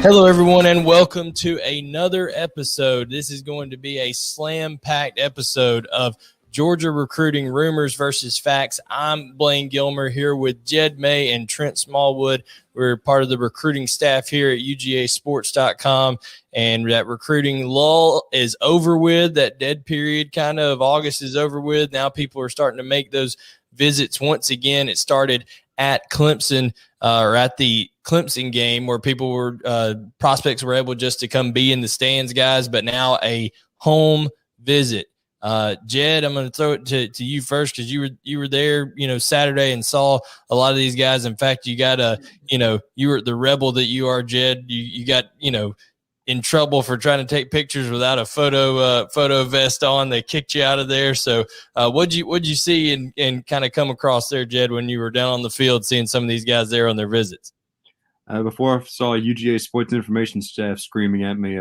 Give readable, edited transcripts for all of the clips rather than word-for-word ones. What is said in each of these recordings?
Hello, everyone, and welcome to another episode. This is going to be a slam-packed episode of Georgia Recruiting Rumors versus Facts. I'm Blaine Gilmer here with Jed May and Trent Smallwood. We're part of the recruiting staff here at UGASports.com, and that recruiting lull is over with. That dead period kind of August is over with. Now people are starting to make those visits once again. It started at Clemson or at the Clemson game where people were prospects were able just to come be in the stands, guys, but now a home visit. Jed, I'm going to throw it to you first because you were there, Saturday and saw a lot of these guys. In fact, you got you were the rebel that you are, Jed. You got, in trouble for trying to take pictures without a photo vest on. They kicked you out of there. So what'd you see and kind of come across there, Jed, when you were down on the field seeing some of these guys there on their visits? Before I saw UGA Sports Information staff screaming at me,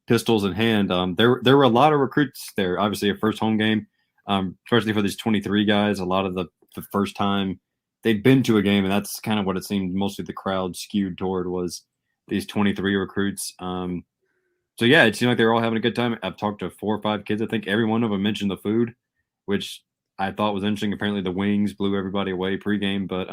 pistols in hand, there were a lot of recruits there. Obviously, a first home game, especially for these 23 guys. A lot of the first time they'd been to a game, and that's kind of what it seemed mostly the crowd skewed toward was these 23 recruits. So yeah, it seemed like they were all having a good time. I've talked to 4 or 5 kids. I think every one of them mentioned the food, which I thought was interesting. Apparently, the wings blew everybody away pregame, but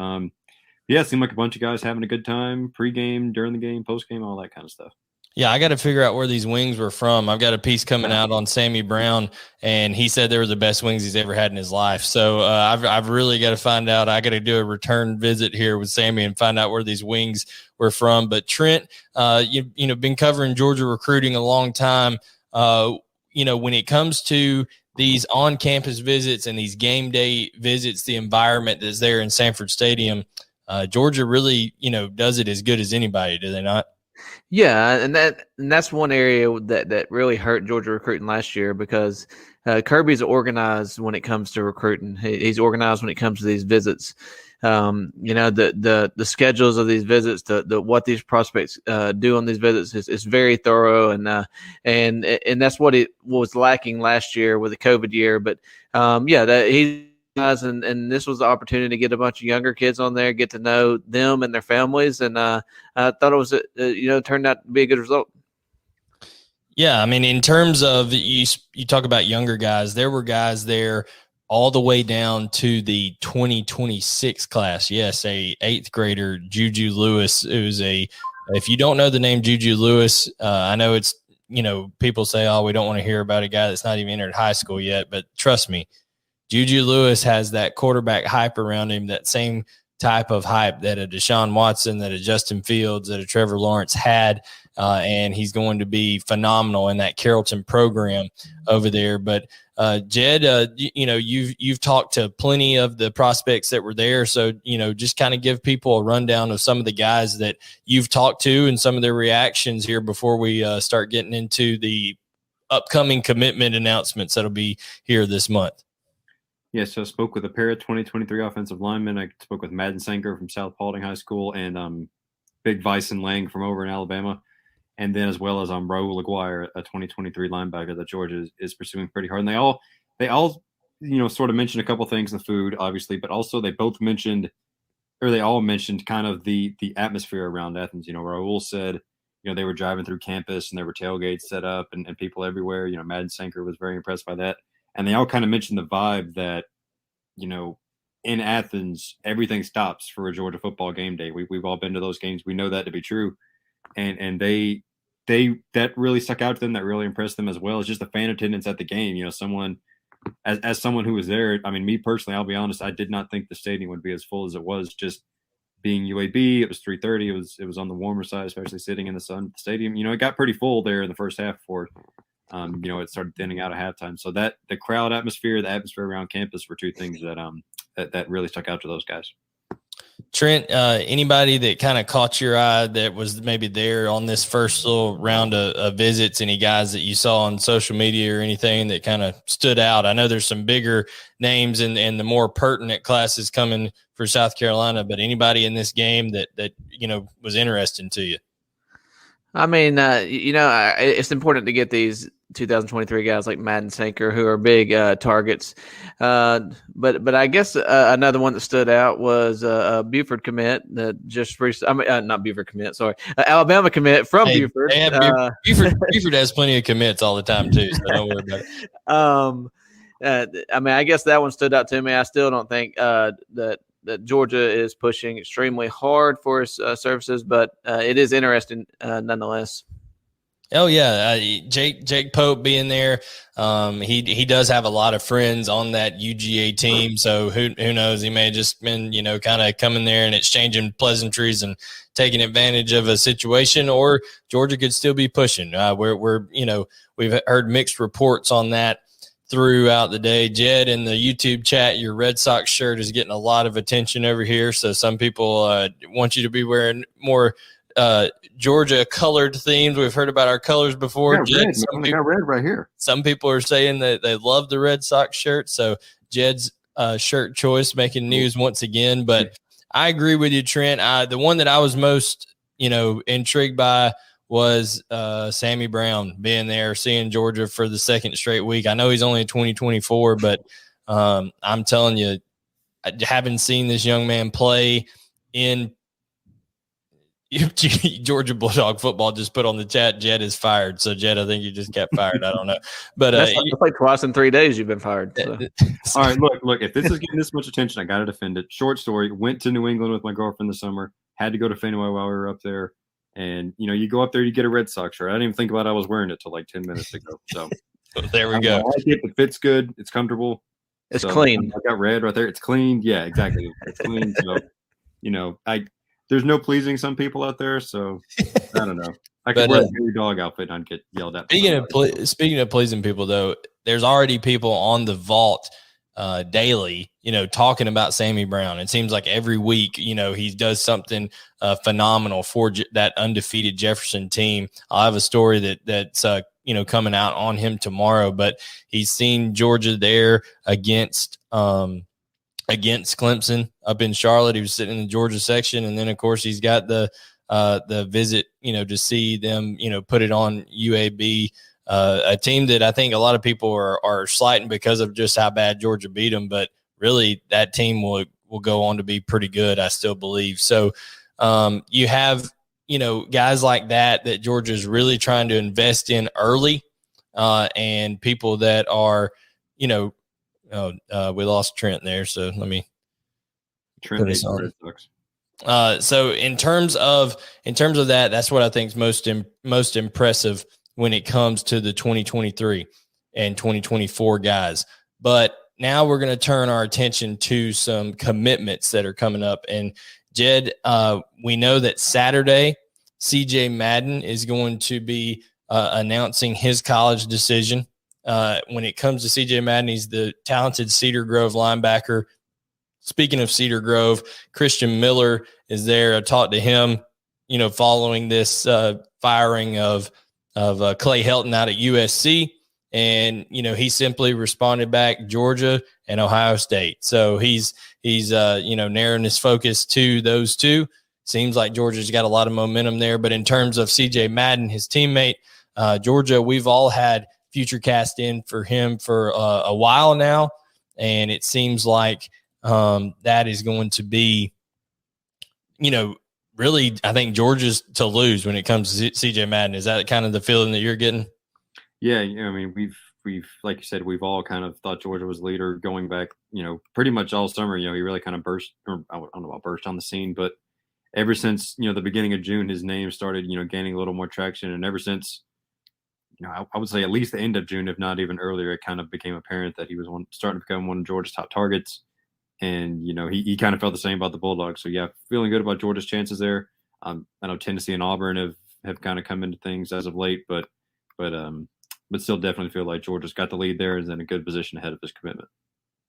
yeah, it seemed like a bunch of guys having a good time pregame, during the game, postgame, all that kind of stuff. Yeah, I got to figure out where these wings were from. I've got a piece coming out on Sammy Brown, and he said they were the best wings he's ever had in his life. So I've really got to find out. I got to do a return visit here with Sammy and find out where these wings were from. But Trent, you've been covering Georgia recruiting a long time. When it comes to these on-campus visits and these game day visits, the environment that's there in Sanford Stadium, Georgia really, does it as good as anybody, do they not? Yeah, and that's one area that really hurt Georgia recruiting last year because Kirby's organized when it comes to recruiting. He's organized when it comes to these visits. The schedules of these visits, the what these prospects do on these visits is very thorough, and that's what it was lacking last year with the COVID year. But he's and this was the opportunity to get a bunch of younger kids on there, get to know them and their families, and I thought it was turned out to be a good result. Yeah, I mean, in terms of you talk about younger guys, there were guys there all the way down to the 2026 class. Yes, a 8th grader, Juju Lewis. It was if you don't know the name Juju Lewis, I know it's people say, oh, we don't want to hear about a guy that's not even entered high school yet, but trust me, Juju Lewis has that quarterback hype around him, that same type of hype that a Deshaun Watson, that a Justin Fields, that a Trevor Lawrence had, and he's going to be phenomenal in that Carrollton program over there. But Jed, you've talked to plenty of the prospects that were there, so just kind of give people a rundown of some of the guys that you've talked to and some of their reactions here before we start getting into the upcoming commitment announcements that'll be here this month. Yeah, so I spoke with a pair of 2023 offensive linemen. I spoke with Madden Sanker from South Paulding High School and Big Bison Lang from over in Alabama. And then as well as Raul Aguirre, a 2023 linebacker that Georgia is pursuing pretty hard. And they all sort of mentioned a couple things, the food, obviously, but also they all mentioned kind of the atmosphere around Athens. Raul said, they were driving through campus and there were tailgates set up and people everywhere. Madden Sanker was very impressed by that. And they all kind of mentioned the vibe that, in Athens, everything stops for a Georgia football game day. We've all been to those games. We know that to be true. And they that really stuck out to them. That really impressed them as well. It's just the fan attendance at the game. Someone as someone who was there, I mean, me personally, I'll be honest, I did not think the stadium would be as full as it was. Just being UAB, it was 3:30. It was on the warmer side, especially sitting in the sun at the stadium. It got pretty full there in the first half before it started thinning out at halftime. So that the crowd atmosphere, the atmosphere around campus were two things that really stuck out to those guys. Trent, anybody that kind of caught your eye that was maybe there on this first little round of visits, any guys that you saw on social media or anything that kind of stood out? I know there's some bigger names and the more pertinent classes coming for South Carolina, but anybody in this game that was interesting to you? I mean, it's important to get these 2023 guys like Madden Sanker, who are big targets. But I guess another one that stood out was a Buford commit that just recently, not Buford commit, sorry, Alabama commit from Buford. Buford has plenty of commits all the time too, so don't worry about it. I guess that one stood out to me. I still don't think that Georgia is pushing extremely hard for his services, but it is interesting nonetheless. Oh yeah, Jake Pope being there. He does have a lot of friends on that UGA team, so who knows? He may have just been kind of coming there and exchanging pleasantries and taking advantage of a situation, or Georgia could still be pushing. We've heard mixed reports on that throughout the day. Jed, in the YouTube chat, your Red Sox shirt is getting a lot of attention over here. So some people want you to be wearing more Georgia colored themes. We've heard about our colors before. Yeah, Jed, I got red right here. Some people are saying that they love the Red Sox shirt. So Jed's shirt choice making news once again. But I agree with you, Trent. The one that I was most, intrigued by was Sammy Brown being there, seeing Georgia for the second straight week. I know he's only 2024, but I'm telling you, having seen this young man play in Georgia Bulldog football, just put on the chat, Jed is fired. So, Jed, I think you just got fired. I don't know. But that's like twice in 3 days you've been fired. So. All right, look, if this is getting this much attention, I got to defend it. Short story, went to New England with my girlfriend this summer, had to go to Fenway while we were up there. And, you go up there, you get a Red Sox shirt. I didn't even think about it. I was wearing it till like 10 minutes ago. So there we go. I like it. It fits good. It's comfortable. It's clean. I got red right there. It's clean. Yeah, exactly. It's clean. So, there's no pleasing some people out there. So I don't know. I could wear a hairy dog outfit and I'd get yelled at. Speaking of pleasing people, though, there's already people on the vault daily, talking about Sammy Brown. It seems like every week, he does something phenomenal for that undefeated Jefferson team. I'll have a story that's coming out on him tomorrow, but he's seen Georgia there against Clemson up in Charlotte. He was sitting in the Georgia section, and then of course he's got the visit, to see them, put it on UAB. A team that I think a lot of people are slighting because of just how bad Georgia beat them, but really that team will go on to be pretty good, I still believe. So you have, guys like that Georgia is really trying to invest in early, and people that are, we lost Trent there, so let me Trent hates Red Sox. So in terms of that, that's what I think is most impressive when it comes to the 2023 and 2024 guys. But now we're going to turn our attention to some commitments that are coming up. And Jed, we know that Saturday, CJ Madden is going to be announcing his college decision. When it comes to CJ Madden, he's the talented Cedar Grove linebacker. Speaking of Cedar Grove, Christian Miller is there. I talked to him, following this firing of Clay Helton out at USC. And, he simply responded back, Georgia and Ohio State. So he's narrowing his focus to those two. Seems like Georgia's got a lot of momentum there. But in terms of CJ Madden, his teammate, Georgia, we've all had future cast in for him for a while now. And it seems like that is going to be, really, I think Georgia's to lose when it comes to CJ Madden. Is that kind of the feeling that you're getting? Yeah, I mean, we've like you said, we've all kind of thought Georgia was leader going back, pretty much all summer. He really kind of burst, or I don't know about burst on the scene, but ever since the beginning of June, his name started gaining a little more traction, and ever since I would say at least the end of June, if not even earlier, it kind of became apparent that he was starting to become one of Georgia's top targets. And, he kind of felt the same about the Bulldogs. So, yeah, feeling good about Georgia's chances there. I know Tennessee and Auburn have kind of come into things as of late, but still definitely feel like Georgia's got the lead there and is in a good position ahead of his commitment.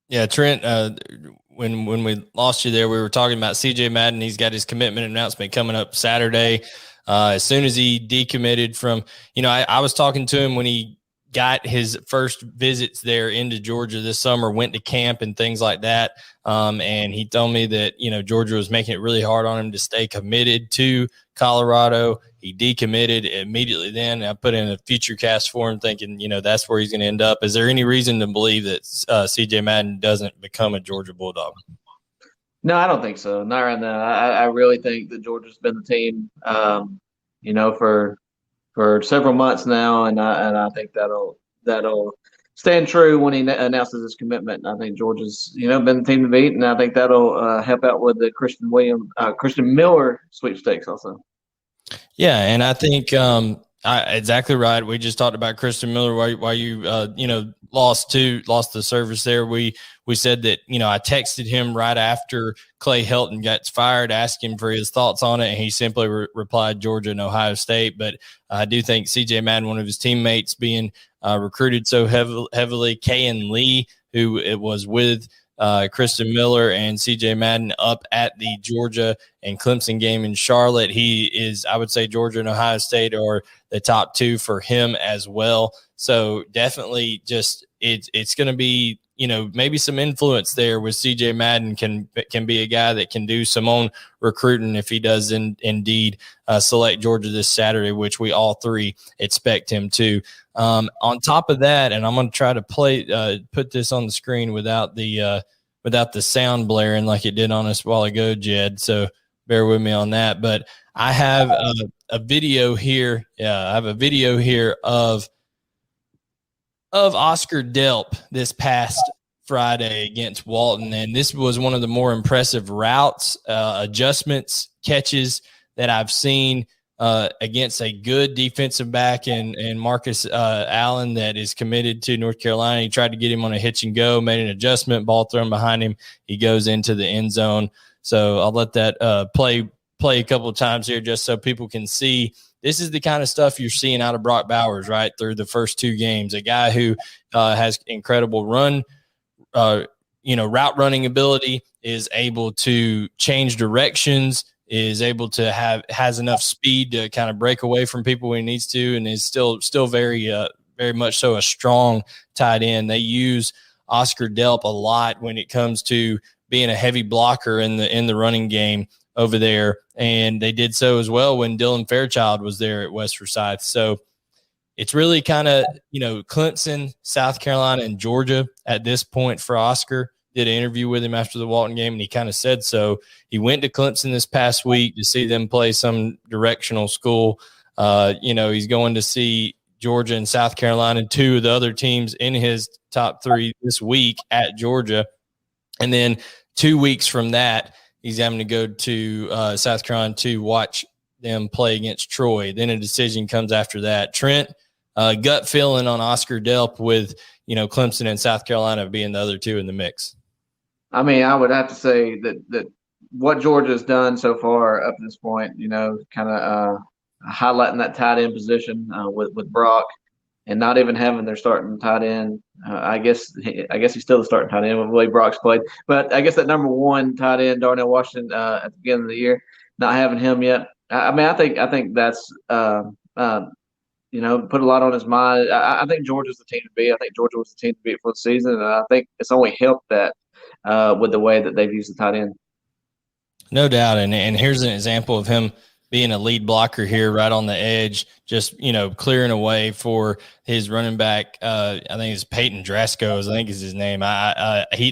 Yeah, Trent, when we lost you there, we were talking about CJ Madden. He's got his commitment announcement coming up Saturday. As soon as he decommitted from, I was talking to him when he got his first visits there into Georgia this summer, went to camp and things like that. And he told me that, Georgia was making it really hard on him to stay committed to Colorado. He decommitted immediately then. I put in a future cast for him thinking, that's where he's going to end up. Is there any reason to believe that CJ Madden doesn't become a Georgia Bulldog? No, I don't think so. Not right now. I really think that Georgia's been the team, for several months now, and I think that'll stand true when he announces his commitment. I think Georgia's been the team to beat, and I think that'll help out with the Christian Miller sweepstakes also. Yeah, and I think exactly right. We just talked about Christian Miller. Why you lost the service there. We said that I texted him right after Clay Helton got fired, asking for his thoughts on it, and he simply replied Georgia and Ohio State. But I do think CJ Madden, one of his teammates, being recruited so heavily, Kayan Lee, who it was with Christian Miller and CJ Madden up at the Georgia and Clemson game in Charlotte. He is, I would say, Georgia and Ohio State are the top two for him as well. So definitely just it's going to be, maybe some influence there with CJ Madden can be a guy that can do some own recruiting if he does indeed select Georgia this Saturday, which we all three expect him to. On top of that, and I'm going to try to put this on the screen without the sound blaring like it did on us a while ago, Jed. So bear with me on that. But I have a video here. Yeah, I have a video here of Oscar Delp this past Friday against Walton. And this was one of the more impressive routes, adjustments, catches that I've seen against a good defensive back and Marcus Allen that is committed to North Carolina. He tried to get him on a hitch and go, made an adjustment, ball thrown behind him. He goes into the end zone. So I'll let that play a couple of times here just so people can see. This is the kind of stuff you're seeing out of Brock Bowers right through the first two games. A guy who has incredible route running ability, is able to change directions, is able to has enough speed to kind of break away from people when he needs to, and is still very much so a strong tight end. They use Oscar Delp a lot when it comes to being a heavy blocker in the running game over there, and they did so as well when Dylan Fairchild was there at West Forsyth. So it's really kind of, Clemson, South Carolina, and Georgia at this point for Oscar. Did an interview with him after the Walton game, and he kind of said so. He went to Clemson this past week to see them play some directional school. He's going to see Georgia and South Carolina, two of the other teams in his top three this week at Georgia. And then 2 weeks from that, he's having to go to South Carolina to watch them play against Troy. Then a decision comes after that. Trent, gut feeling on Oscar Delp with, Clemson and South Carolina being the other two in the mix. I mean, I would have to say that what Georgia's done so far up to this point, kind of highlighting that tight end position with Brock, and not even having their starting tight end. I guess he's still the starting tight end with the way Brock's played. But I guess that number one tight end, Darnell Washington, at the beginning of the year, not having him yet. I think that's put a lot on his mind. I think Georgia's the team to beat. I think Georgia was the team to beat for the season, and I think it's only helped that with the way that they've used the tight end. No doubt. And here's an example of him being a lead blocker here right on the edge, just, clearing away for his running back. I think it's Peyton Draskos, I think is his name.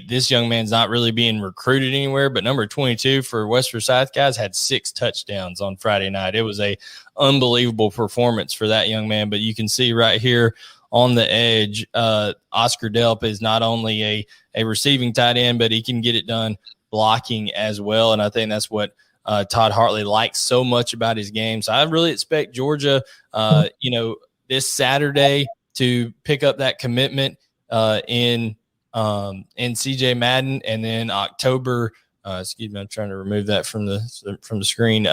This young man's not really being recruited anywhere, but number 22 for West Forsyth guys had 6 touchdowns on Friday night. It was a unbelievable performance for that young man. But you can see right here on the edge, Oscar Delp is not only a receiving tight end, but he can get it done blocking as well. And I think that's what Todd Hartley likes so much about his game. So I really expect Georgia, this Saturday to pick up that commitment in CJ Madden, and then October. Excuse me, I'm trying to remove that from the screen.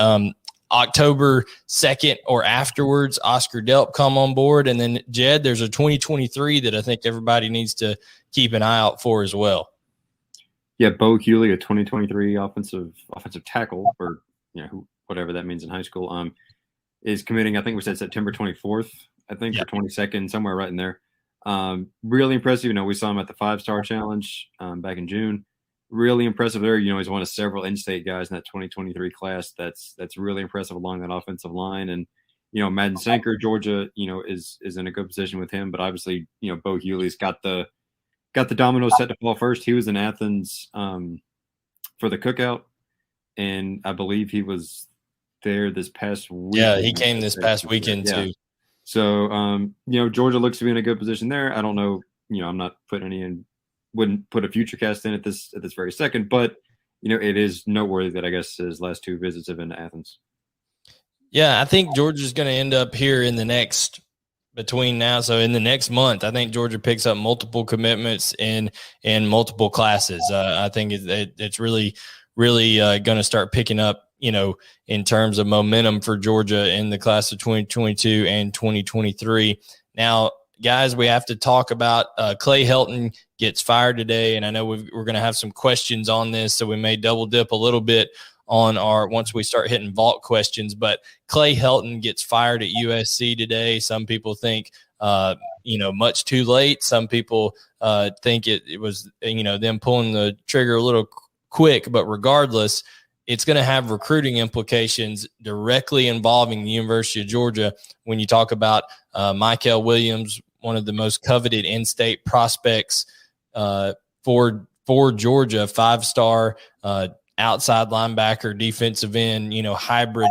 October 2nd or afterwards, Oscar Delp come on board, and then Jed, there's a 2023 that I think everybody needs to keep an eye out for as well. Yeah, Bo Hughley, a 2023 offensive tackle, or whatever that means in high school, is committing. I think we said September 24th, or 22nd, somewhere right in there. Really impressive. We saw him at the 5-Star Challenge back in June. Really impressive there. He's one of several in-state guys in that 2023 class. That's really impressive along that offensive line. And Madden Sanker, Georgia, is in a good position with him. But obviously, Bo Hughley's got the dominoes set to fall first. He was in Athens for the cookout, and I believe he was there this past week. Yeah, he came this past weekend too. So, Georgia looks to be in a good position there. I don't know. I'm not putting any in. Wouldn't put a future cast in at this very second, but it is noteworthy that I guess his last 2 visits have been to Athens. Yeah, I think Georgia's going to end up here in the next month. I think Georgia picks up multiple commitments in multiple classes. I think it's really going to start picking up, in terms of momentum for Georgia in the class of 2022 and 2023. Now, guys, we have to talk about Clay Helton gets fired today, and I know we're going to have some questions on this, so we may double dip a little bit on once we start hitting vault questions. But Clay Helton gets fired at USC today. Some people think, much too late. Some people think it was, them pulling the trigger a little quick. But regardless, it's going to have recruiting implications directly involving the University of Georgia. When you talk about Michael Williams, one of the most coveted in-state prospects for Georgia, 5-star outside linebacker, defensive end, hybrid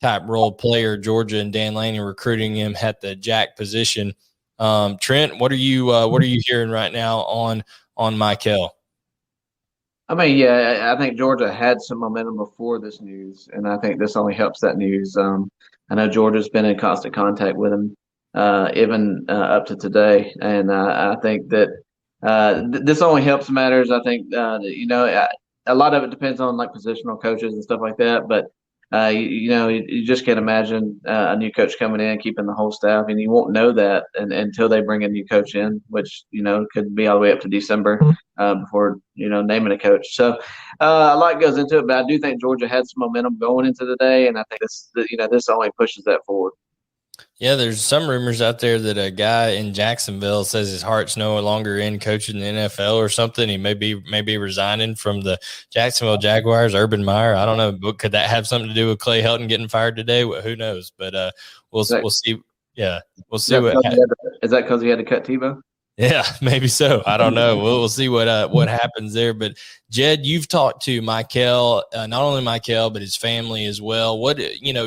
type role player. Georgia and Dan Lanning recruiting him at the jack position. Trent, what are you hearing right now on Michael? I mean, yeah, I think Georgia had some momentum before this news, and I think this only helps that news. I know Georgia's been in constant contact with him, even up to today, and I think that this only helps matters. I think a lot of it depends on like positional coaches and stuff like that, but you just can't imagine a new coach coming in, keeping the whole staff, and you won't know that until they bring a new coach in, which could be all the way up to December before naming a coach. So a lot goes into it, but I do think Georgia had some momentum going into the day, and I think this only pushes that forward. Yeah, there's some rumors out there that a guy in Jacksonville says his heart's no longer in coaching the NFL or something. He may be resigning from the Jacksonville Jaguars. Urban Meyer, I don't know, but could that have something to do with Clay Helton getting fired today? Well, who knows? But we'll see. Yeah, we'll see what happens. Is that because he had to cut Tebow? Yeah, maybe so. I don't know. We'll see what happens there. But Jed, you've talked to Michael, not only Michael but his family as well. What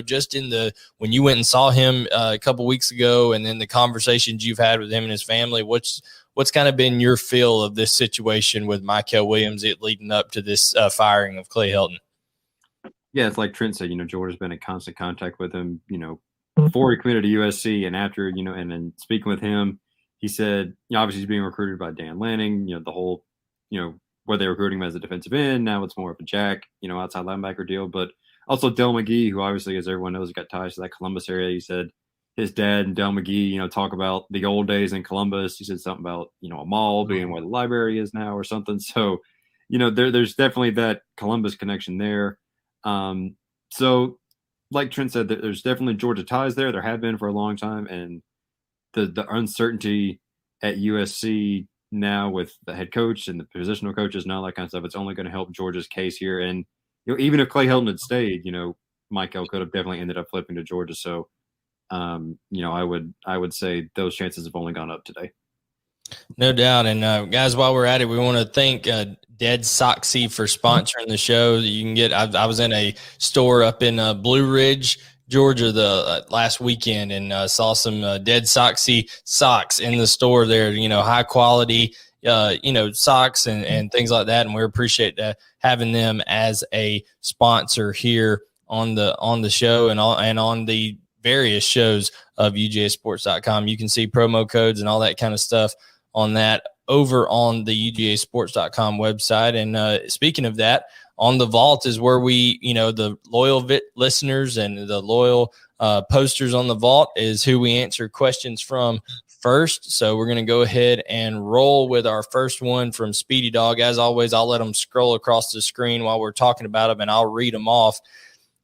just when you went and saw him a couple weeks ago, and then the conversations you've had with him and his family, what's kind of been your feel of this situation with Michael Williams leading up to this firing of Clay Helton? Yeah, it's like Trent said. Georgia's been in constant contact with him. Before he committed to USC, and after and then speaking with him. He said, obviously he's being recruited by Dan Lanning, the whole, where they recruiting him as a defensive end. Now it's more of a jack, outside linebacker deal. But also Del McGee, who obviously, as everyone knows, got ties to that Columbus area. He said his dad and Del McGee, talk about the old days in Columbus. He said something about, a mall being where the library is now or something. So, there's definitely that Columbus connection there. So like Trent said, there's definitely Georgia ties there. There have been for a long time. And the uncertainty at USC now with the head coach and the positional coaches and all that kind of stuff, it's only going to help Georgia's case here. And even if Clay Helton had stayed, Michael could have definitely ended up flipping to Georgia. So, I would say those chances have only gone up today. No doubt. And guys, while we're at it, we want to thank Dead Soxy for sponsoring the show. You can get. I was in a store up in Blue Ridge, Georgia the last weekend, and saw some Dead Soxy socks in the store there, high quality, socks and things like that. And we appreciate having them as a sponsor here on the show and on the various shows of UGASports.com. You can see promo codes and all that kind of stuff on that over on the UGASports.com website. And speaking of that, on the vault is where we, the loyal listeners and the loyal posters on the vault is who we answer questions from first. So we're going to go ahead and roll with our first one from Speedy Dog. As always, I'll let them scroll across the screen while we're talking about them, and I'll read them off.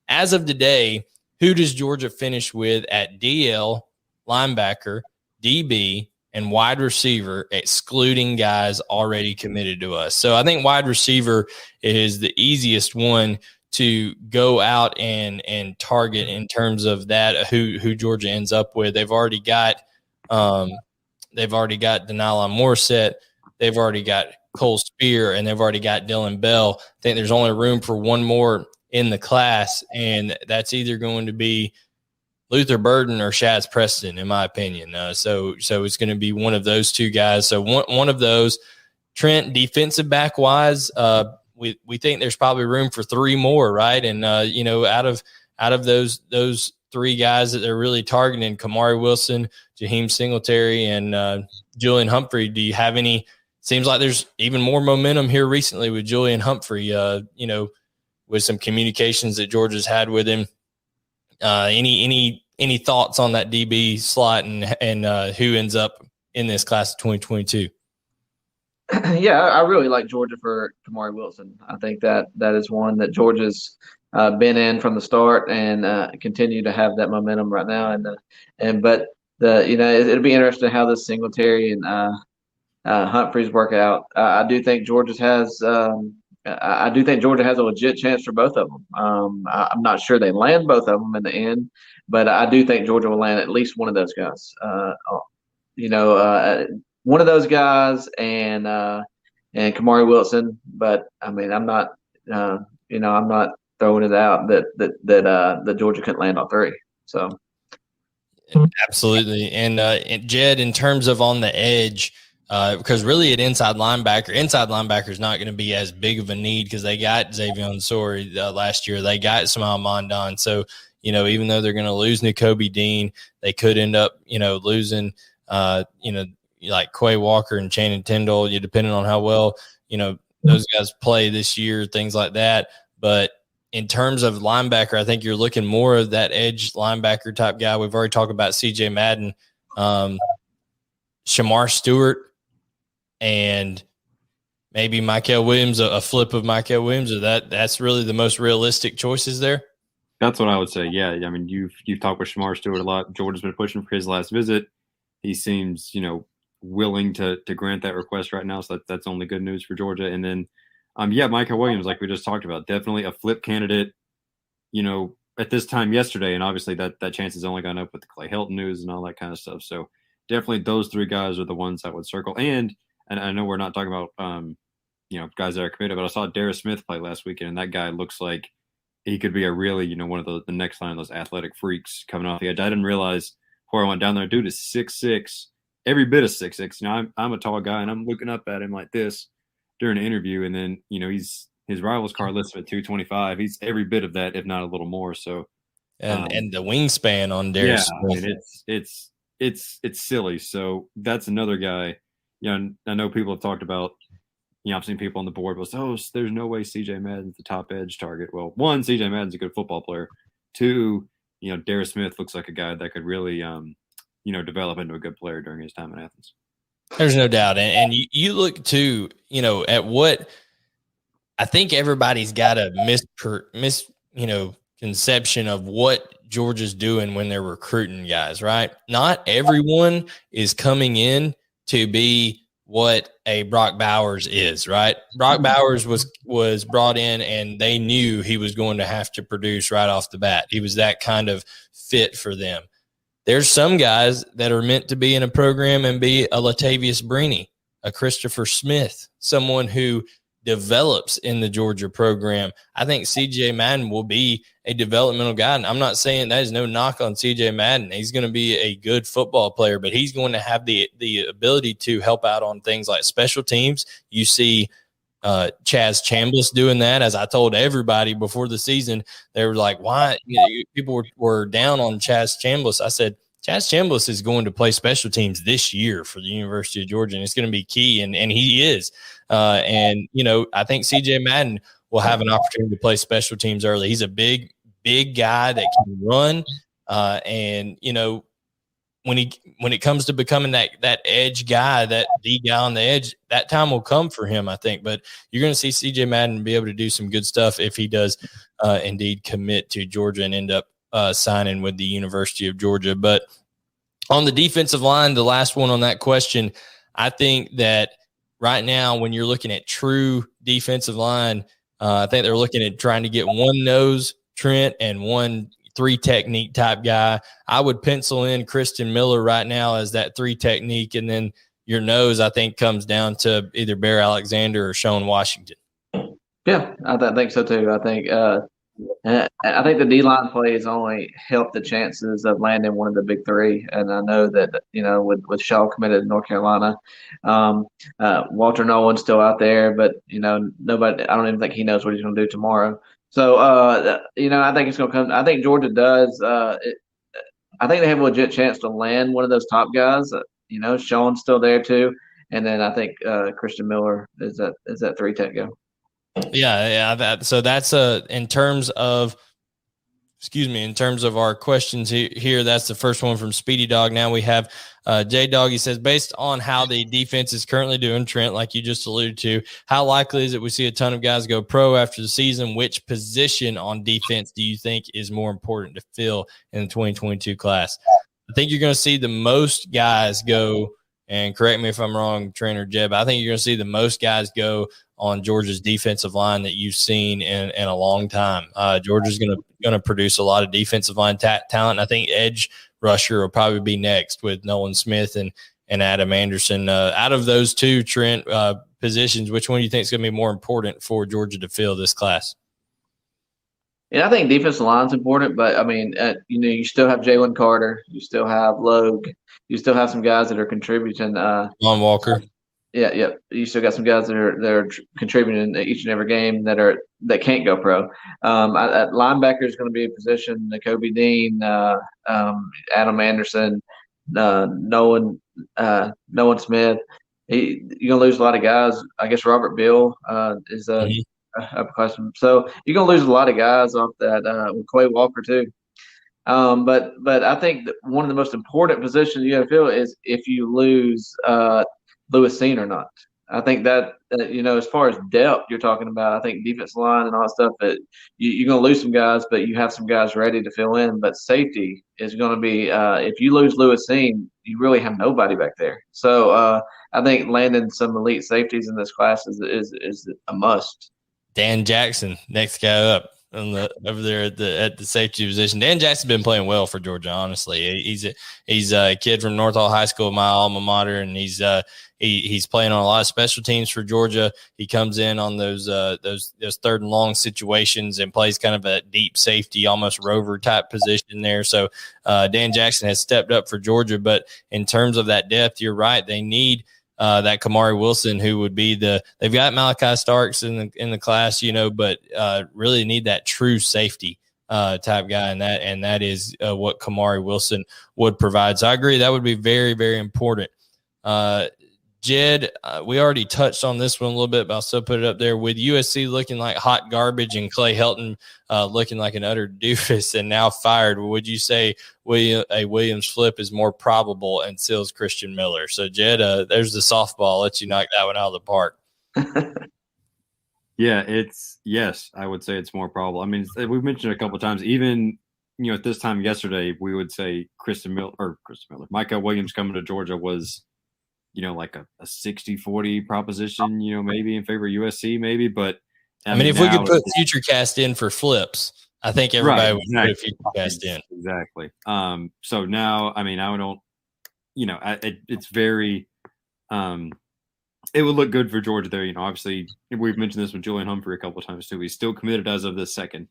As of today, who does Georgia finish with at DL, linebacker, DB, and wide receiver, excluding guys already committed to us. So I think wide receiver is the easiest one to go out and target in terms of that, who Georgia ends up with. They've already got Denylon Morissette. They've already got Cole Spear, and they've already got Dylan Bell. I think there's only room for one more in the class, and that's either going to be Luther Burden or Shaz Preston, in my opinion. So it's going to be one of those two guys. So one of those. Trent, defensive back wise, we think there's probably room for three more, right? And out of those three guys that they're really targeting, Kamari Wilson, Jaheim Singletary, and Julian Humphrey. Do you have any? Seems like there's even more momentum here recently with Julian Humphrey. With some communications that Georgia's had with him. Any thoughts on that DB slot and who ends up in this class of 2022? Yeah, I really like Georgia for Kamari Wilson. I think that is one that Georgia's been in from the start and continue to have that momentum right now. But it'll be interesting how this Singletary and Humphreys work out. I do think Georgia has a legit chance for both of them. I'm not sure they land both of them in the end, but I do think Georgia will land at least one of those guys. One of those guys and Kamari Wilson. But I mean, I'm not throwing it out that Georgia couldn't land all three. So absolutely. And Jed, in terms of on the edge. Because really at inside linebacker is not going to be as big of a need because they got Xavier Sori last year. They got Samal Mondon. So, even though they're going to lose Nakobe Dean, they could end up, losing, like Quay Walker and Channing Tindall, depending on how well, those guys play this year, things like that. But in terms of linebacker, I think you're looking more of that edge linebacker type guy. We've already talked about CJ Madden, Shamar Stewart, and maybe Michael Williams, a flip of Michael Williams. Or that's really the most realistic choices there. That's what I would say. Yeah, I mean, you've talked with Shamar Stewart a lot. Georgia's been pushing for his last visit. He seems, willing to grant that request right now. So that's only good news for Georgia. And then, Michael Williams, like we just talked about, definitely a flip candidate. At this time yesterday, and obviously that chance has only gone up with the Clay Helton news and all that kind of stuff. So definitely those three guys are the ones that would circle. And I know we're not talking about, guys that are committed, but I saw Darius Smith play last weekend, and that guy looks like he could be a really, one of the next line of those athletic freaks coming off the edge. I didn't realize before I went down there, dude is 6'6", every bit of 6'6". I'm a tall guy, and I'm looking up at him like this during an interview, and then, his rivals card listed at 225. He's every bit of that, if not a little more. So, and the wingspan on Darius Smith. I mean, it's silly. So that's another guy. I know people have talked about, I've seen people on the board was, there's no way CJ Madden's the top edge target. Well, one, CJ Madden's a good football player. Two, Darius Smith looks like a guy that could really, develop into a good player during his time in Athens. There's no doubt. And you look too, at what I think everybody's got a conception of what Georgia's doing when they're recruiting guys, right? Not everyone is coming in to be what a Brock Bowers is, right? Brock Bowers was brought in and they knew he was going to have to produce right off the bat. He was that kind of fit for them. There's some guys that are meant to be in a program and be a Latavius Brini, a Christopher Smith, someone who develops in the Georgia program. I think CJ Madden will be a developmental guy. And I'm not saying that is no knock on CJ Madden. He's going to be a good football player, but he's going to have the ability to help out on things like special teams. You see Chaz Chambliss doing that. As I told everybody before the season, they were like, why? People were down on Chaz Chambliss. I said, Chaz Chambliss is going to play special teams this year for the University of Georgia, and it's going to be key, and he is. I think CJ Madden will have an opportunity to play special teams early. He's a big guy that can run, when it comes to becoming that edge guy, that D guy on the edge, that time will come for him, I think. But you're going to see CJ Madden be able to do some good stuff if he does indeed commit to Georgia and end up signing with the University of Georgia. But On the defensive line, the last one on that question, I think that right now when you're looking at true defensive line, I think they're looking at trying to get one nose Trent and one 3 technique type guy. I would pencil in Christian Miller right now as that 3 technique, and then your nose, I think, comes down to either Bear Alexander or Sean Washington. Yeah, I think so too. I think the D-line play has only helped the chances of landing one of the big 3. And I know that, with Shaw committed to North Carolina, Walter Nolan's still out there, but, nobody, I don't even think he knows what he's going to do tomorrow. So, I think it's going to come. I think Georgia does. I think they have a legit chance to land one of those top guys. Sean's still there too. And then I think Christian Miller is that 3 tech guy. Yeah. So that's in terms of our questions here, that's the first one from Speedy Dog. Now we have J Dog. He says, based on how the defense is currently doing, Trent, like you just alluded to, how likely is it we see a ton of guys go pro after the season? Which position on defense do you think is more important to fill in the 2022 class? I think you're going to see the most guys go, and correct me if I'm wrong, Trent or Jeb, I think you're going to see the most guys go on Georgia's defensive line that you've seen in a long time. Georgia's going to produce a lot of defensive line talent. I think edge rusher will probably be next with Nolan Smith and Adam Anderson. Out of those 2, Trent, positions, which one do you think is going to be more important for Georgia to fill this class? Yeah, I think defensive line's important, but I mean, you still have Jalen Carter, you still have Logue, you still have some guys that are contributing. Lon Walker. Yeah. You still got some guys that are contributing each and every game that can't go pro. At linebacker is going to be a position. Kobe Dean, Adam Anderson, Nolan Smith. You're going to lose a lot of guys. I guess Robert Bill is a question. So you're going to lose a lot of guys off that with Quay Walker too. But I think that one of the most important positions you got to fill is if you lose Lewis Seen or not. I think that as far as depth you're talking about, I think defensive line and all that stuff, that you're going to lose some guys, but you have some guys ready to fill in. But safety is going to be if you lose Lewis Seen, you really have nobody back there. So I think landing some elite safeties in this class is a must. Dan Jackson, next guy up over there at the safety position. Dan Jackson's been playing well for Georgia. Honestly, he's a kid from North Hall High School, my alma mater, and he's playing on a lot of special teams for Georgia. He comes in on those 3rd and long situations and plays kind of a deep safety, almost rover type position there. So Dan Jackson has stepped up for Georgia. But in terms of that depth, you're right. They need that Kamari Wilson, who would be they've got Malachi Starks in the class, but really need that true safety type guy, and that is what Kamari Wilson would provide. So I agree that would be very, very important. Jed, we already touched on this one a little bit, but I'll still put it up there. With USC looking like hot garbage and Clay Helton looking like an utter doofus and now fired, would you say a Williams flip is more probable and seals Christian Miller? So, Jed, there's the softball. Let you knock that one out of the park. Yeah, yes, I would say it's more probable. I mean, we've mentioned it a couple of times. Even, at this time yesterday, we would say Michael Williams coming to Georgia was – like a 60-40 proposition, maybe in favor of USC, maybe. But I mean, if we could put future cast in for flips, I think everybody would put a future cast in. Exactly. So now, I mean, I don't, it's very, it would look good for Georgia there. Obviously, we've mentioned this with Julian Humphrey a couple of times too. He's still committed as of this second,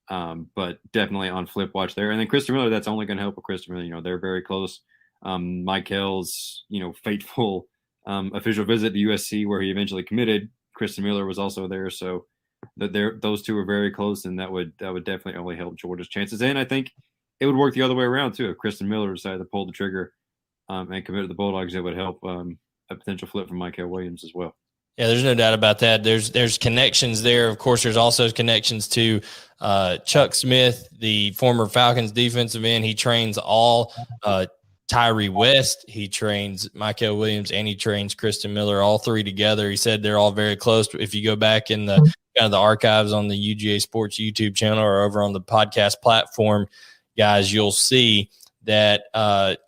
but definitely on flip watch there. And then Christian Miller, that's only going to help with Christian Miller. They're very close. Mike Hill's, fateful official visit to USC where he eventually committed. Christian Miller was also there, so those two are very close, and that would definitely only help Georgia's chances. And I think it would work the other way around too. If Christian Miller decided to pull the trigger and commit to the Bulldogs, it would help a potential flip from Michael Williams as well. Yeah, there's no doubt about that. There's connections there. Of course, there's also connections to Chuck Smith, the former Falcons defensive end. He trains all Tyree West, he trains Michael Williams, and he trains Christian Miller, all 3 together. He said they're all very close. If you go back in the archives on the UGASports YouTube channel or over on the podcast platform, guys, you'll see that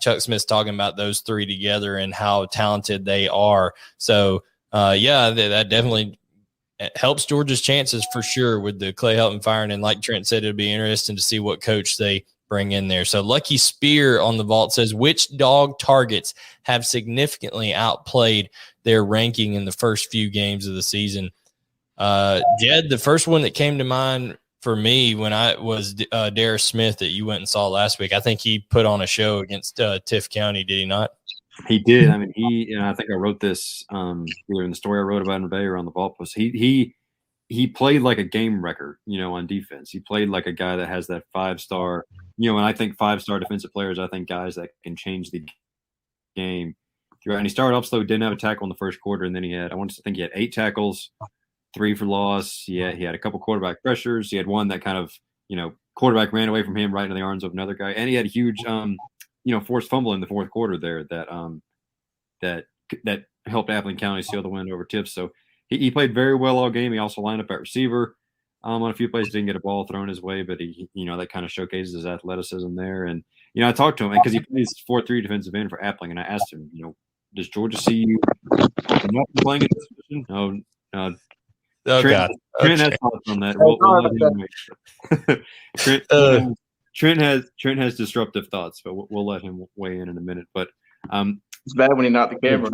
Chuck Smith's talking about those three together and how talented they are. So, that definitely helps Georgia's chances for sure with the Clay Helton firing. And like Trent said, it'd be interesting to see what coach they bring in there. So Lucky Spear on the vault says, which dog targets have significantly outplayed their ranking in the first few games of the season? Jed, the first one that came to mind for me when I was Darius Smith that you went and saw last week. I think he put on a show against Tift County, did he not? He did. I mean, I think I wrote this either in the story I wrote about him today or on the vault post. He played like a game wrecker, on defense. He played like a guy that has that 5-star, and I think 5-star defensive players, I think guys that can change the game. And he started off slow, didn't have a tackle in the first quarter, and then he had 8 tackles, 3 for loss. He had a couple quarterback pressures. He had one that kind of, quarterback ran away from him right into the arms of another guy, and he had a huge forced fumble in the fourth quarter there that helped Appling County seal the win over Tips. So he played very well all game. He also lined up at receiver on a few plays. Didn't get a ball thrown his way, but he that kind of showcases his athleticism there. And I talked to him because he plays 4-3 defensive end for Appling, and I asked him, does Georgia see you not playing at this position? No. Oh, God. Trent has thoughts on that. Trent has disruptive thoughts, but we'll let him weigh in a minute. But it's bad when he knocked the camera.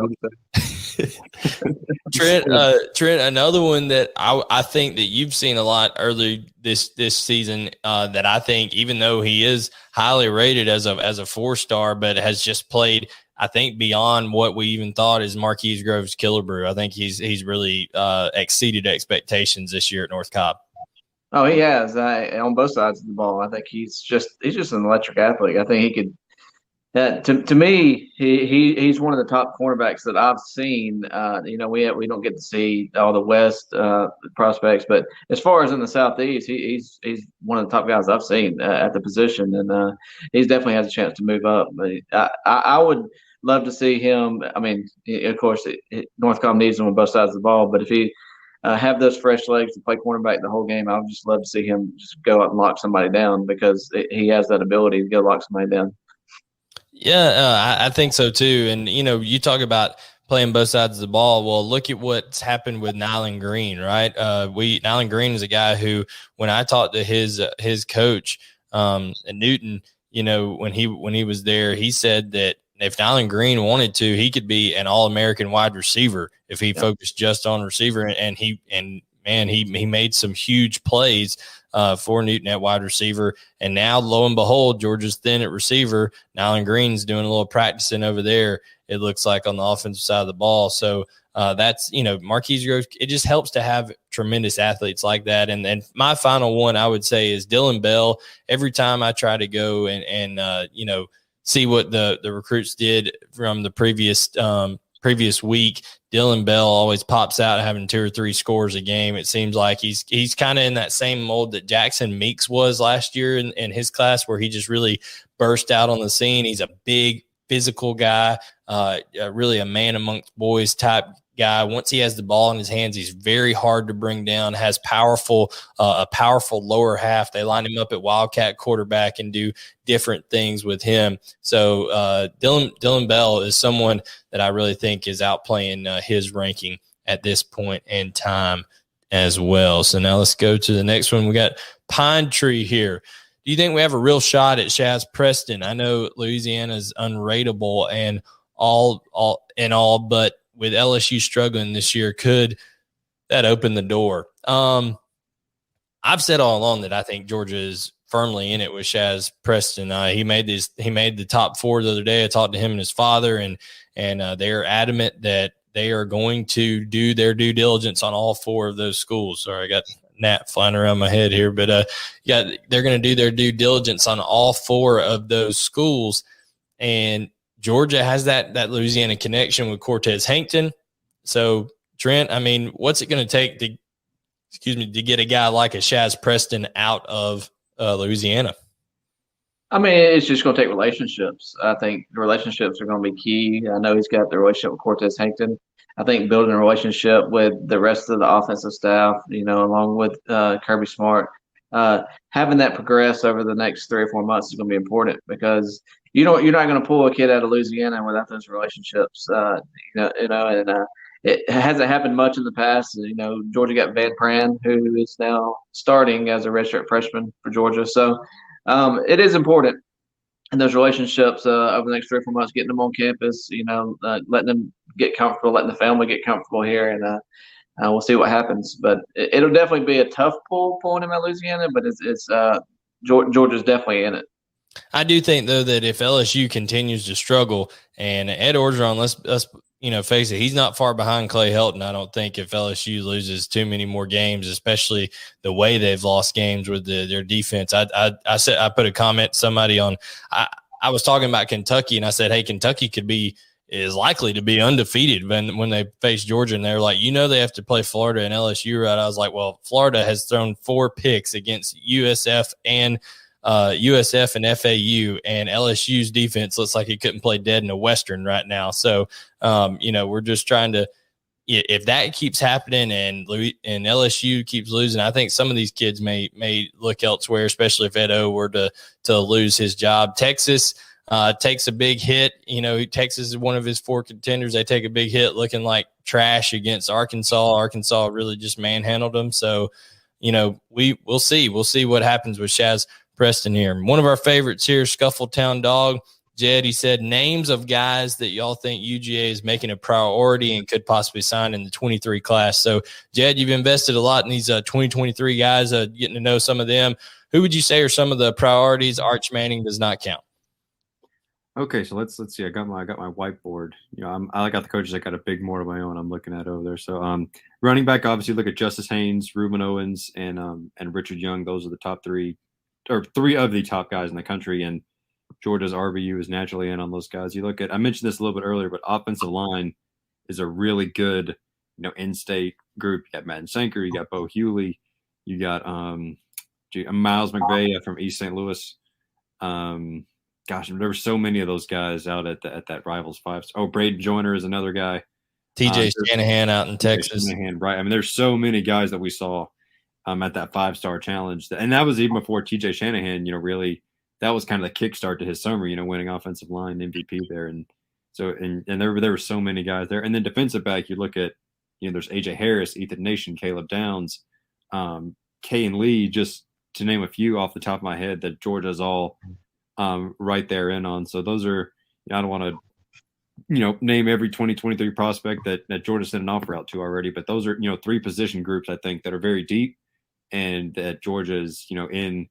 Trent, another one that I think that you've seen a lot early this season that I think, even though he is highly rated as a 4-star, but has just played, I think, beyond what we even thought, is Marquise Groves Killebrew. I think he's really exceeded expectations this year at North Cobb. Oh, he has on both sides of the ball. I think he's just an electric athlete. I think he could. To me, he's one of the top cornerbacks that I've seen. We don't get to see all the West prospects, but as far as in the Southeast, he's one of the top guys I've seen at the position, and he definitely has a chance to move up. But I would love to see him. I mean, of course, North Cobb needs him on both sides of the ball, but if he have those fresh legs to play cornerback the whole game, I would just love to see him just go up and lock somebody down, because he has that ability to go lock somebody down. Yeah, I think so too. And, you talk about playing both sides of the ball. Well, look at what's happened with Nyland Green, right? Nyland Green is a guy who, when I talked to his coach, Newton, when he was there, he said that if Nyland Green wanted to, he could be an All-American wide receiver if he focused just on receiver. And he made some huge plays for Newton at wide receiver. And now, lo and behold, Georgia's thin at receiver. Nyland Green's doing a little practicing over there, it looks like, on the offensive side of the ball. So that's, Marquise Groves. It just helps to have tremendous athletes like that. And then my final one, I would say, is Dylan Bell. Every time I try to go and see what the recruits did from the previous week, Dylan Bell always pops out having 2 or 3 scores a game. It seems like he's kind of in that same mold that Jackson Meeks was last year in his class, where he just really burst out on the scene. He's a big physical guy, really a man amongst boys type guy. Once he has the ball in his hands, he's very hard to bring down, has a powerful lower half. They line him up at Wildcat quarterback and do different things with him. So Dylan Bell is someone that I really think is outplaying his ranking at this point in time as well. So now let's go to the next one. We got Pine Tree here. Do you think we have a real shot at Shaz Preston? I know Louisiana's unrateable and all, but with LSU struggling this year, could that open the door? I've said all along that I think Georgia is firmly in it with Shaz Preston. He made the top 4 the other day. I talked to him and his father, and they're adamant that they are going to do their due diligence on all 4 of those schools. Sorry, I got gnat flying around my head here, but they're going to do their due diligence on all 4 of those schools. And Georgia has that Louisiana connection with Cortez Hankton. So, Trent, I mean, what's it going to take to get a guy like a Shaz Preston out of Louisiana? I mean, it's just going to take relationships. I think the relationships are going to be key. I know he's got the relationship with Cortez Hankton. I think building a relationship with the rest of the offensive staff, along with Kirby Smart, having that progress over the next 3 or 4 months is going to be important because you're not going to pull a kid out of Louisiana without those relationships. And it hasn't happened much in the past. Georgia got Van Pran, who is now starting as a redshirt freshman for Georgia. So it is important. And those relationships over the next 3 or 4 months, getting them on campus, letting them get comfortable, letting the family get comfortable here, and we'll see what happens. But it'll definitely be a tough pull pulling him out of Louisiana, but it's Georgia's definitely in it. I do think, though, that if LSU continues to struggle, and Ed Orgeron, let's face it, he's not far behind Clay Helton. I don't think if LSU loses too many more games, especially the way they've lost games with their defense. I said, I put a comment, somebody on, I was talking about Kentucky, and I said, hey, Kentucky is likely to be undefeated when they face Georgia, and they're like, they have to play Florida and LSU, right? I was like, well, Florida has thrown 4 picks against USF and FAU, and LSU's defense looks like it couldn't play dead in a Western right now. So, we're just trying to, if that keeps happening and LSU keeps losing, I think some of these kids may look elsewhere, especially if Ed O were to lose his job. Texas takes a big hit. Texas is one of his 4 contenders. They take a big hit looking like trash against Arkansas. Arkansas really just manhandled them. So, we'll see. We'll see what happens with Shaz Preston here. One of our favorites here, Scuffletown Dog. Jed, he said, names of guys that y'all think UGA is making a priority and could possibly sign in the 23 class. So, Jed, you've invested a lot in these 2023 guys, getting to know some of them. Who would you say are some of the priorities? Arch Manning does not count. Okay, so let's see. I got my whiteboard. I got the coaches. I got a big board of my own I'm looking at over there. So running back, obviously look at Justice Haynes, Ruben Owens, and Richard Young. Those are the top 3 of the top guys in the country, and Georgia's RBU is naturally in on those guys. You look at, I mentioned this a little bit earlier, but offensive line is a really good, in-state group. You got Madden Sanker, you got Bo Hughley, you got Miles McVeigh from East St. Louis. Gosh, there were so many of those guys out at that Rivals 5. Oh, Braden Joyner is another guy. TJ Shanahan out in Texas. Shanahan, right. I mean, there's so many guys that we saw at that 5-star challenge. And that was even before TJ Shanahan, really, that was kind of the kickstart to his summer, winning offensive line MVP there. And so, and there were so many guys there. And then defensive back, you look at, there's AJ Harris, Ethan Nation, Caleb Downs, Kay and Lee, just to name a few off the top of my head that Georgia's all right there in on. So those are, I don't want to, name every 2023 prospect that Georgia sent an offer out to already, but those are, 3 position groups, I think, that are very deep and that Georgia is, in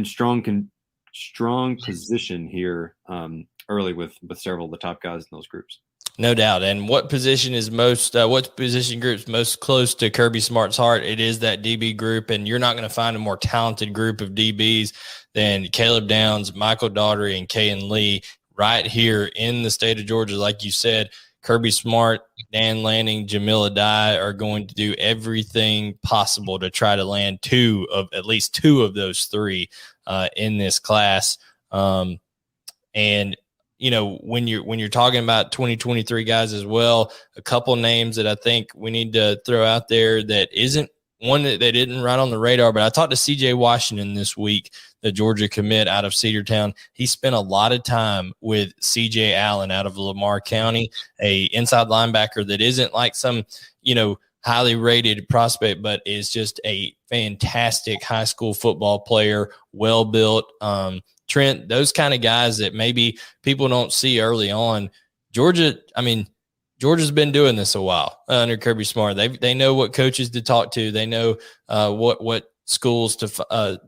strong position here early with several of the top guys in those groups. No doubt. And what position group's most close to Kirby Smart's heart? It is that DB group, and you're not going to find a more talented group of DBs than Caleb Downs, Michael Daugherty, and Kayan Lee right here in the state of Georgia. Like you said, Kirby Smart, Dan Lanning, Jamil Adai are going to do everything possible to try to land at least two of those 3 in this class. And when you're talking about 2023 guys as well, a couple names that I think we need to throw out there that isn't one that didn't right on the radar, but I talked to CJ Washington this week, the Georgia commit out of Cedartown. He spent a lot of time with CJ Allen out of Lamar County, a inside linebacker that isn't like some, highly rated prospect, but is just a fantastic high school football player, well-built. Trent, those kind of guys that maybe people don't see early on. Georgia's been doing this a while under Kirby Smart. They know what coaches to talk to. They know what schools to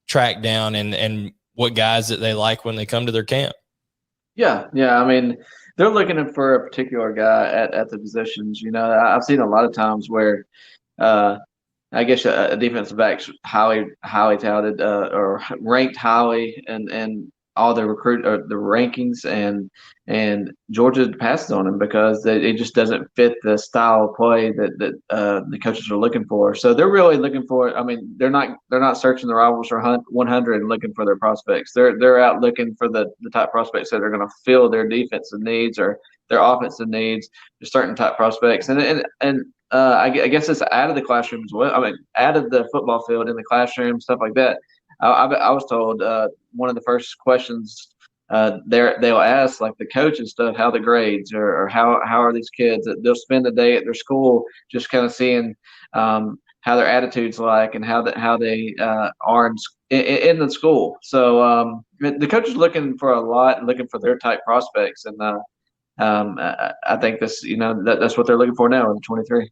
track down and what guys that they like when they come to their camp. Yeah. I mean, they're looking for a particular guy at the positions. I've seen a lot of times where I guess a defensive back's highly touted or ranked highly and all the the rankings and Georgia passes on him because it just doesn't fit the style of play that the coaches are looking for. So they're really looking for. I mean, they're not searching the Rivals for 100 and looking for their prospects. They're out looking for the type prospects that are going to fill their defensive needs or their offensive needs, there's certain type prospects, and I guess it's out of the classroom as well. I mean, out of the football field, in the classroom, stuff like that. I was told one of the first questions they'll ask, like, the coach and stuff, how the grades or how are these kids. They'll spend the day at their school just kind of seeing how their attitude's like and how they are in the school. So the coach is looking for a lot and looking for their type prospects, and I think that's what they're looking for now in 23.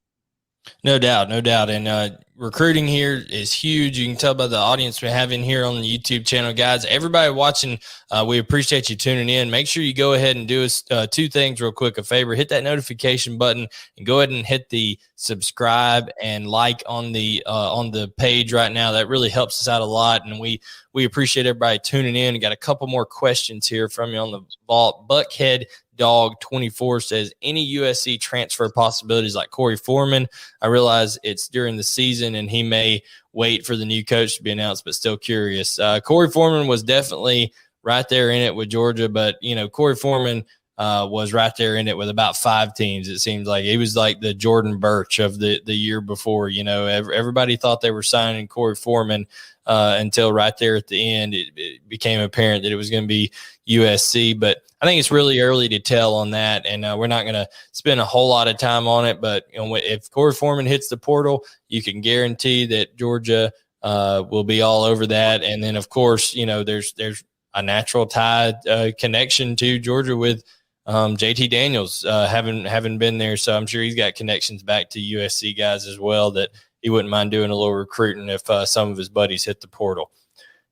No doubt. And recruiting here is huge. You can tell by the audience we have in here on the YouTube channel. Guys, everybody watching, we appreciate you tuning in. Make sure you go ahead and do us two things real quick. A favor, hit that notification button and go ahead and hit the subscribe and like on the page right now. That really helps us out a lot, and we appreciate everybody tuning in. We got a couple more questions here from you on the vault. Buckhead Dog 24 says, any USC transfer possibilities like Corey Foreman? I realize it's during the season and he may wait for the new coach to be announced, but still curious. Corey Foreman was definitely right there in it with Georgia, but Corey Foreman was right there in it with about 5 teams. It seems like he was like the Jordan Birch of the year before. Everybody thought they were signing Corey Foreman until right there at the end, it became apparent that it was going to be USC. But I think it's really early to tell on that, and we're not going to spend a whole lot of time on it. But if Corey Foreman hits the portal, you can guarantee that Georgia will be all over that. And then, of course, there's a natural tie connection to Georgia with JT Daniels having been there. So I'm sure he's got connections back to USC guys as well that he wouldn't mind doing a little recruiting if some of his buddies hit the portal.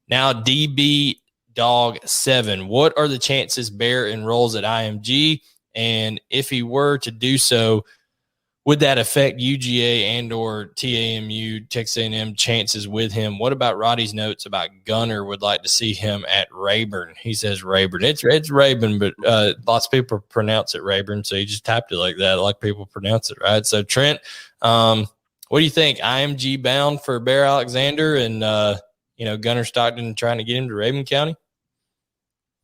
Now, DB Dog 7, what are the chances Bear enrolls at IMG? And if he were to do so, would that affect UGA and or TAMU, Texas A&M chances with him? What about Roddy's notes about Gunner would like to see him at Rayburn? He says Rayburn. It's Rayburn, but lots of people pronounce it Rayburn, so he just typed it like that. A lot of people pronounce it, right? So, Trent, what do you think? IMG bound for Bear Alexander and, Gunner Stockton trying to get him to Raven County?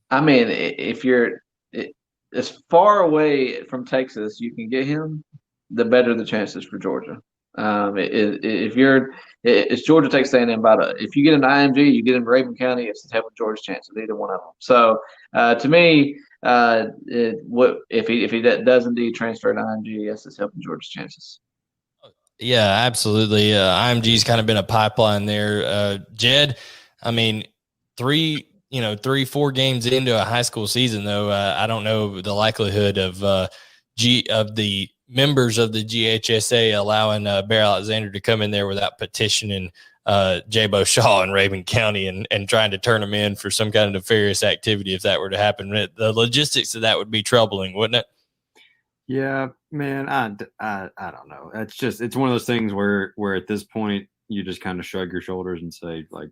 I mean, if you're as far away from Texas you can get him, the better the chances for Georgia. It's Georgia, Texas A&M if you get an IMG, you get him to Raven County, it's helping Georgia's chances, either one of them. So to me, if he does indeed transfer to IMG, yes, it's helping Georgia's chances. Yeah, absolutely. IMG's kind of been a pipeline there. Jed, I mean, 3-4 games into a high school season, though, I don't know the likelihood of the members of the GHSA allowing Bear Alexander to come in there without petitioning J-Bo Shaw in Raven County and trying to turn him in for some kind of nefarious activity if that were to happen. The logistics of that would be troubling, wouldn't it? Yeah, man, I don't know. It's one of those things where at this point you just kind of shrug your shoulders and say, like,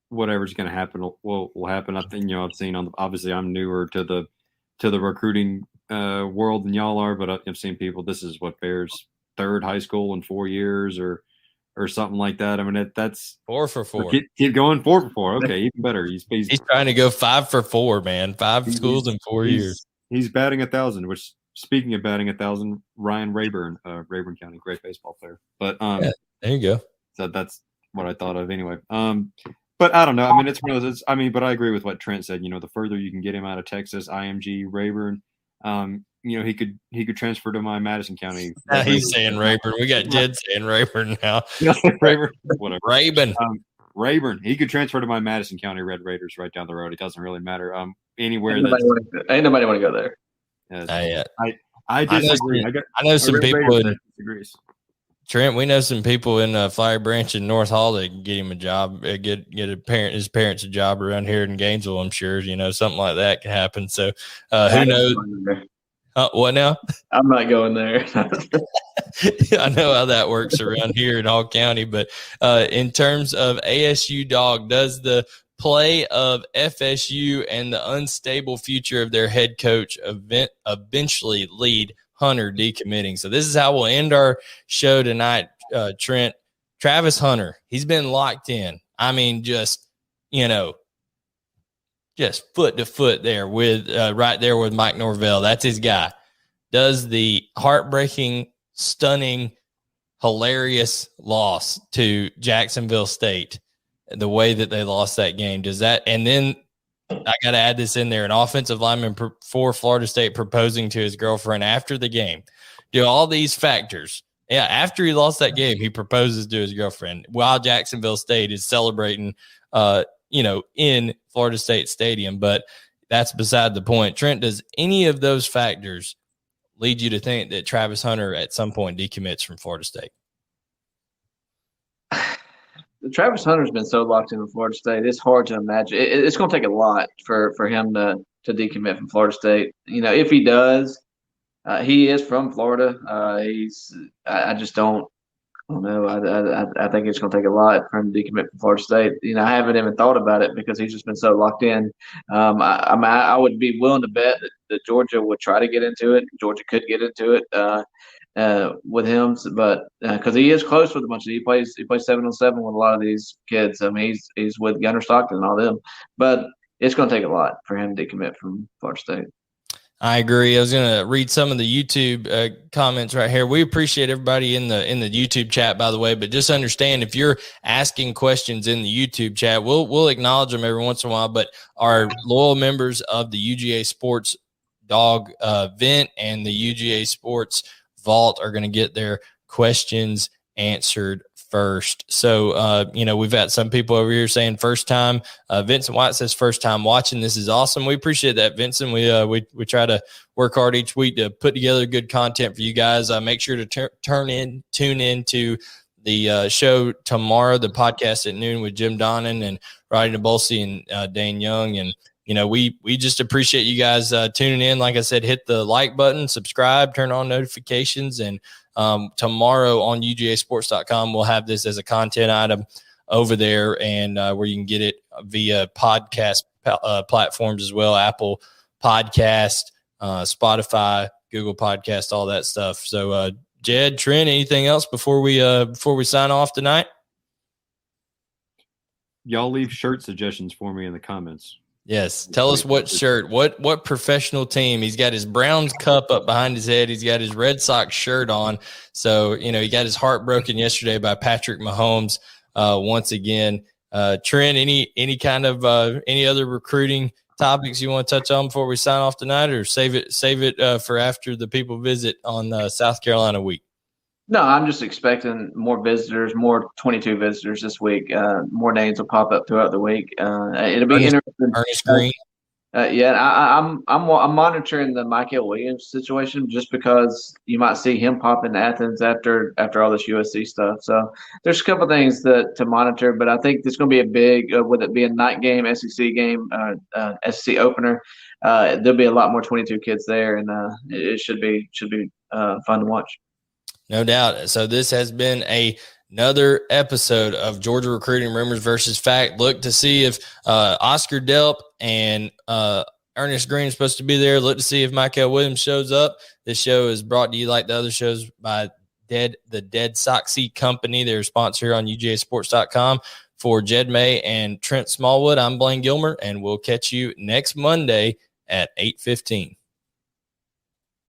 whatever's going to happen will happen. I think, I've seen obviously I'm newer to the recruiting world than y'all are, but I've seen people, this is what Bear's 3rd high school in 4 years or something like that. I mean, that's 4 for 4. Keep going 4 for 4. Okay, even better. He's trying to go 5 for 4, man. 5 schools in 4 years. He's batting 1,000. Which, speaking of batting 1,000, Ryan Rayburn, Rayburn County, great baseball player. But yeah, there you go. So that's what I thought of anyway. But I don't know. I mean, it's one of those. But I agree with what Trent said. The further you can get him out of Texas, IMG, Rayburn. He could transfer to my Madison County. Now he's saying Rayburn. We got Jed saying Rayburn now. Rayburn, whatever. Rayburn. Rayburn. He could transfer to my Madison County Red Raiders right down the road. It doesn't really matter. Anywhere. Ain't nobody want to go there. I disagree. I know some people in disagrees. Trent, we know some people in Flowery Branch and North Hall that can get him a job, get his parents a job around here in Gainesville. I'm sure, something like that can happen. So who knows? What now? I'm not going there. I know how that works around here in Hall County, but in terms of ASU Dog, does the play of FSU and the unstable future of their head coach eventually lead Hunter decommitting? So this is how we'll end our show tonight, Trent. Travis Hunter, he's been locked in. I mean, just foot to foot there with right there with Mike Norvell. That's his guy. does the heartbreaking, stunning, hilarious loss to Jacksonville State, the way that they lost that game, does that, and then I got to add this in there, an offensive lineman for Florida State proposing to his girlfriend after the game. Do all these factors. Yeah, after he lost that game, he proposes to his girlfriend while Jacksonville State is celebrating, in Florida State Stadium. But that's beside the point. Trent, does any of those factors lead you to think that Travis Hunter at some point decommits from Florida State? Travis Hunter's been so locked into Florida State. It's hard to imagine. It's going to take a lot for him to decommit from Florida State. If he does, he is from Florida. I just don't know. I think it's going to take a lot for him to decommit from Florida State. I haven't even thought about it because he's just been so locked in. I would be willing to bet that Georgia would try to get into it. Georgia could get into it with him, but because he is close with a bunch of, he plays 7-on-7 with a lot of these kids. I mean, he's with Gunner Stockton and all them, but it's going to take a lot for him to decommit from Florida State. I agree. I was going to read some of the YouTube comments right here. We appreciate everybody in the YouTube chat, by the way, but just understand, if you're asking questions in the YouTube chat, we'll acknowledge them every once in a while, but our loyal members of the UGA Sports Dog Vent and the UGA Sports Vault are going to get their questions answered first. So, we've got some people over here saying first time. Vincent White says first time watching. This is awesome. We appreciate that, Vincent. We try to work hard each week to put together good content for you guys. Make sure to tune in to the show tomorrow, the podcast at noon with Jim Donnan and Rodney Nabolsi and Dane Young. And, we just appreciate you guys tuning in. Like I said, hit the like button, subscribe, turn on notifications, and tomorrow on UGAsports.com, we'll have this as a content item over there, and where you can get it via podcast platforms as well, Apple Podcast, Spotify, Google Podcast, all that stuff. So, Jed, Trent, anything else before we sign off tonight? Y'all leave shirt suggestions for me in the comments. Yes. Tell us what shirt, what professional team. He's got his Browns cup up behind his head. He's got his Red Sox shirt on. So, he got his heart broken yesterday by Patrick Mahomes once again. Trent, any kind of any other recruiting topics you want to touch on before we sign off tonight, or save it for after the people visit on South Carolina week? No, I'm just expecting more visitors, more 22 visitors this week. More names will pop up throughout the week. It'll be interesting. Ernest Green. I'm monitoring the Michael Williams situation just because you might see him pop into Athens after all this USC stuff. So there's a couple things to monitor, but I think there's going to be a big, with it being a night game, SEC game, SEC opener. There'll be a lot more 22 kids there, and it should be fun to watch. No doubt. So this has been another episode of Georgia Recruiting Rumors versus Fact. Look to see if Oscar Delp and Ernest Green is supposed to be there. Look to see if Michael Williams shows up. This show is brought to you, like the other shows, by the Dead Soxy Company. They're a sponsor here on UGAsports.com. For Jed May and Trent Smallwood, I'm Blaine Gilmer, and we'll catch you next Monday at 8:15.